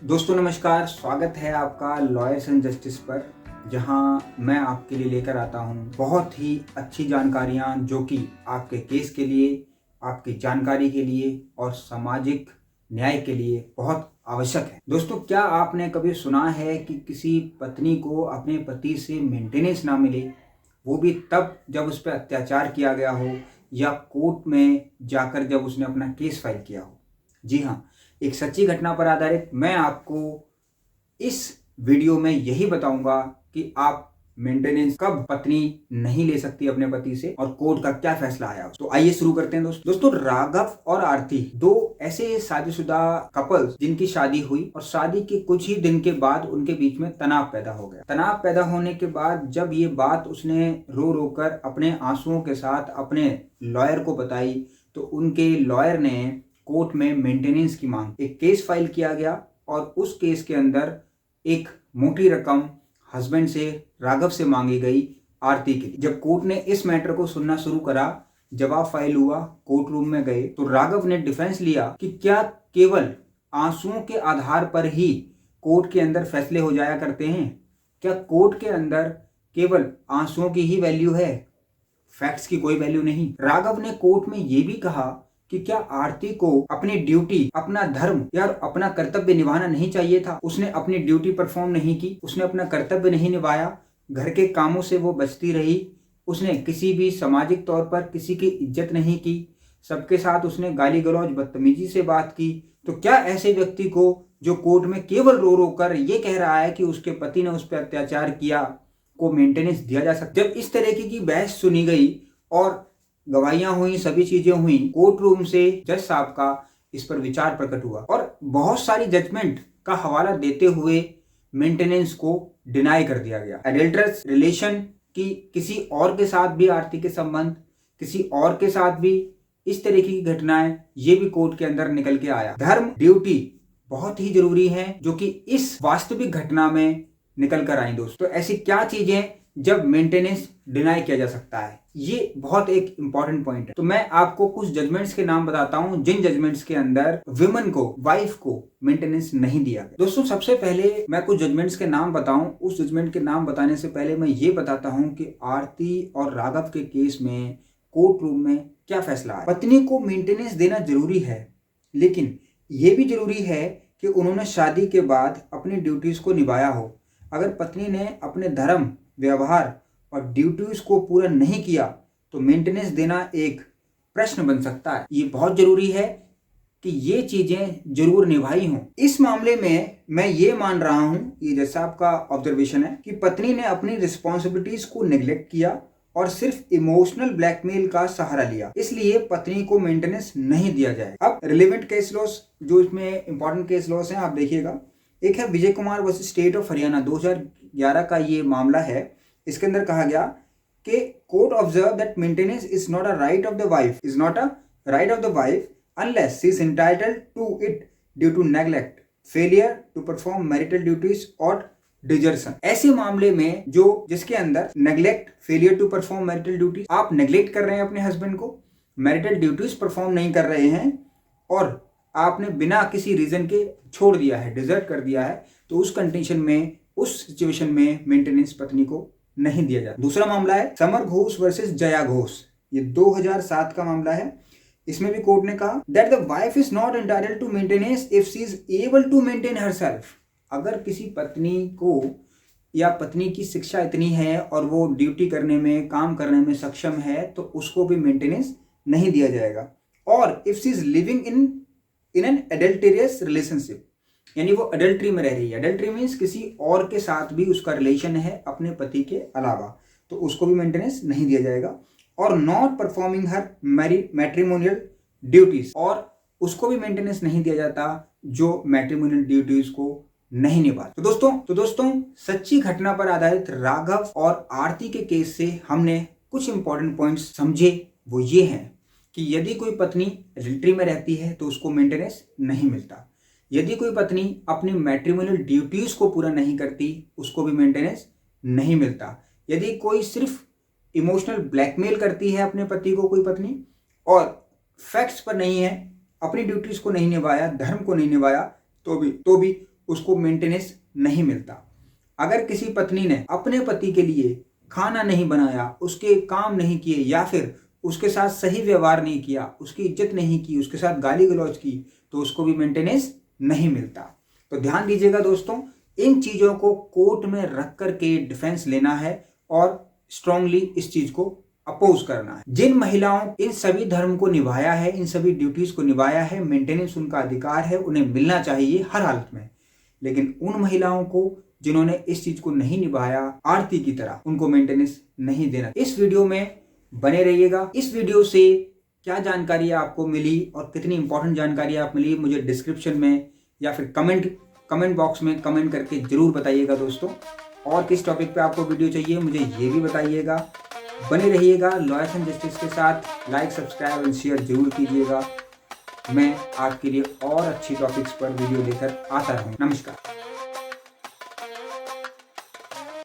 दोस्तों नमस्कार, स्वागत है आपका लॉयर्स एंड जस्टिस पर, जहां मैं आपके लिए लेकर आता हूं बहुत ही अच्छी जानकारियां जो कि आपके केस के लिए, आपकी जानकारी के लिए और सामाजिक न्याय के लिए बहुत आवश्यक है। दोस्तों, क्या आपने कभी सुना है कि किसी पत्नी को अपने पति से मेंटेनेंस ना मिले, वो भी तब जब उस पर अत्याचार किया गया हो या कोर्ट में जाकर जब उसने अपना केस फाइल किया हो? जी हाँ, एक सच्ची घटना पर आधारित मैं आपको इस वीडियो में यही बताऊंगा कि आप मेंटेनेंस कब पत्नी नहीं ले सकती अपने पति से और कोर्ट का क्या फैसला आया। तो आइए शुरू करते हैं दोस्तों। राघव और आरती दो ऐसे शादीशुदा कपल्स जिनकी शादी हुई और शादी के कुछ ही दिन के बाद उनके बीच में तनाव पैदा हो गया। तनाव पैदा होने के बाद जब ये बात उसने रो रो कर अपने आंसुओं के साथ अपने लॉयर को बताई तो उनके लॉयर ने कोर्ट में मेंटेनेंस की मांग, एक केस फाइल किया गया और उस केस के अंदर एक मोटी रकम हस्बैंड से, राघव से मांगी गई आरती के लिए। जब कोर्ट ने इस मैटर को सुनना शुरू करा, जवाब फाइल हुआ, कोर्ट रूम में गए तो राघव ने डिफेंस लिया कि क्या केवल आंसुओं के आधार पर ही कोर्ट के अंदर फैसले हो जाया करते हैं? क्या कोर्ट के अंदर केवल आंसुओं की ही वैल्यू है, फैक्ट्स की कोई वैल्यू नहीं? राघव ने कोर्ट में यह भी कहा कि क्या आरती को अपनी ड्यूटी, अपना धर्म या अपना कर्तव्य निभाना नहीं चाहिए था? उसने अपनी ड्यूटी परफॉर्म नहीं की, उसने अपना कर्तव्य नहीं निभाया, घर के कामों से वो बचती रही, उसने किसी भी सामाजिक तौर पर किसी की इज्जत नहीं की, सबके साथ उसने गाली गलौज बदतमीजी से बात की। तो क्या ऐसे व्यक्ति को जो कोर्ट में केवल रो रो कर ये कह रहा है कि उसके पति ने उस पर अत्याचार किया को मेंटेनेंस दिया जा सकता? जब इस तरीके की बहस सुनी गई और गवाहियां हुई, सभी चीजें हुई, कोर्ट रूम से जज साहब का इस पर विचार प्रकट हुआ और बहुत सारी जजमेंट का हवाला देते हुए मेंटेनेंस को डिनाई कर दिया गया। एडल्टरस रिलेशन की किसी और के साथ भी आरती के संबंध, किसी और के साथ भी इस तरीके की घटनाएं, ये भी कोर्ट के अंदर निकल के आया। धर्म, ड्यूटी बहुत ही जरूरी है जो कि इस वास्तविक घटना में निकल कर आई। दोस्तों, ऐसी क्या चीजें जब मेंटेनेंस डिनाई किया जा सकता है, ये बहुत एक इंपॉर्टेंट पॉइंट है। तो मैं आपको कुछ जजमेंट्स के नाम बताता हूं जिन जजमेंट्स के अंदर विमेन को, वाइफ को मेंटेनेंस नहीं दिया गया। दोस्तों, सबसे पहले मैं कुछ जजमेंट्स के नाम बताऊं। उस जजमेंट के नाम बताने से पहले मैं ये बताता हूं कि आरती और राघव के केस में कोर्ट रूम में क्या फैसला आया। पत्नी को मेंटेनेंस देना जरूरी है, लेकिन यह भी जरूरी है कि उन्होंने शादी के बाद अपनी ड्यूटीज को निभाया हो। अगर पत्नी ने अपने धर्म, व्यवहार और ड्यूटीज को पूरा नहीं किया तो मेंटेनेंस देना एक प्रश्न बन सकता है। ये बहुत जरूरी है कि ये चीजें जरूर निभाई हों। इस मामले में मैं ये मान रहा हूं, ये जैसा आपका ऑब्जर्वेशन है, कि पत्नी ने अपनी रिस्पॉन्सिबिलिटीज को नेग्लेक्ट किया और सिर्फ इमोशनल ब्लैकमेल का सहारा लिया, इसलिए पत्नी को मेंटेनेंस नहीं दिया जाए। अब रिलेवेंट केस लॉस, जो इसमें इंपॉर्टेंट केस लॉस हैं, आप देखिएगा। एक है Vijay Kumar versus state of Haryana, 2011 का ये मामला है। इसके अंदर कहा गया कि court observe that maintenance is not a right of the wife unless she is entitled to it due to neglect, failure to perform marital duties और डिजर्शन। ऐसे मामले में जिसके अंदर neglect, failure to perform marital duties, आप neglect कर रहे हैं अपने हस्बैंड को, मैरिटल ड्यूटीज परफॉर्म नहीं कर रहे हैं और आपने बिना किसी रीजन के छोड़ दिया है, डिजर्ट कर दिया है, तो उस कंडीशन में, उस सिचुएशन में मेंटेनेंस पत्नी को नहीं दिया जाता। दूसरा मामला है समर घोष वर्सेस जया घोष, ये 2007 का मामला है। इसमें भी कोर्ट ने कहा that the wife is not entitled to maintenance if she is able to maintain herself. अगर किसी पत्नी को या पत्नी की शिक्षा इतनी है और वो ड्यूटी करने में, काम करने में सक्षम है, तो उसको भी मेंटेनेंस नहीं दिया जाएगा। और if she is living in an adulterous relationship, यानी वो अडल्ट्री में रह रही है, अडल्ट्री मीन्स किसी और के साथ भी उसका रिलेशन है अपने पति के अलावा, तो उसको भी मेंटेनेंस नहीं दिया जाएगा। और not performing her matrimonial duties, और उसको भी मेंटेनेंस नहीं दिया जाता जो मैट्रिमोनियल ड्यूटीज को नहीं निभा। तो दोस्तों सच्ची घटना पर आधारित राघव और आरती के केस से हमने कुछ इंपॉर्टेंट पॉइंट्स समझे। वो ये हैं कि यदि कोई पत्नी अडल्ट्री में रहती है तो उसको मेंटेनेंस नहीं मिलता। यदि कोई पत्नी अपनी मैट्रिमोनियल ड्यूटीज को पूरा नहीं करती, उसको भी मेंटेनेंस नहीं मिलता। यदि कोई सिर्फ इमोशनल ब्लैकमेल करती है अपने पति को, कोई पत्नी, और फैक्ट्स पर नहीं है, अपनी ड्यूटीज को नहीं निभाया, धर्म को नहीं निभाया, तो भी उसको मेंटेनेंस नहीं मिलता। अगर किसी पत्नी ने अपने पति के लिए खाना नहीं बनाया, उसके काम नहीं किए या फिर उसके साथ सही व्यवहार नहीं किया, उसकी इज्जत नहीं की, उसके साथ गाली गलौज की, तो उसको भी मेंटेनेंस नहीं मिलता। तो ध्यान दीजिएगा दोस्तों, इन चीज़ों को कोर्ट में रख करके डिफेंस लेना है और स्ट्रांगली इस चीज़ को अपोज करना है। जिन महिलाओं इन सभी धर्म को निभाया है, इन सभी ड्यूटीज को निभाया है, मेंटेनेंस उनका अधिकार है, उन्हें मिलना चाहिए हर हालत में। लेकिन उन महिलाओं को जिन्होंने इस चीज को नहीं निभाया आरती की तरह, उनको मेंटेनेंस नहीं देना। इस वीडियो में बने रहिएगा। इस वीडियो से क्या जानकारी आपको मिली और कितनी इंपॉर्टेंट जानकारी आप मिली, मुझे डिस्क्रिप्शन में या फिर कमेंट बॉक्स में कमेंट करके जरूर बताइएगा दोस्तों। और किस टॉपिक पे आपको वीडियो चाहिए मुझे ये भी बताइएगा। बने रहिएगा लॉयर्स एंड जस्टिस के साथ। लाइक, सब्सक्राइब एंड शेयर जरूर कीजिएगा। मैं आपके लिए और अच्छी टॉपिक्स पर वीडियो लेकर आता रहूँ। नमस्कार।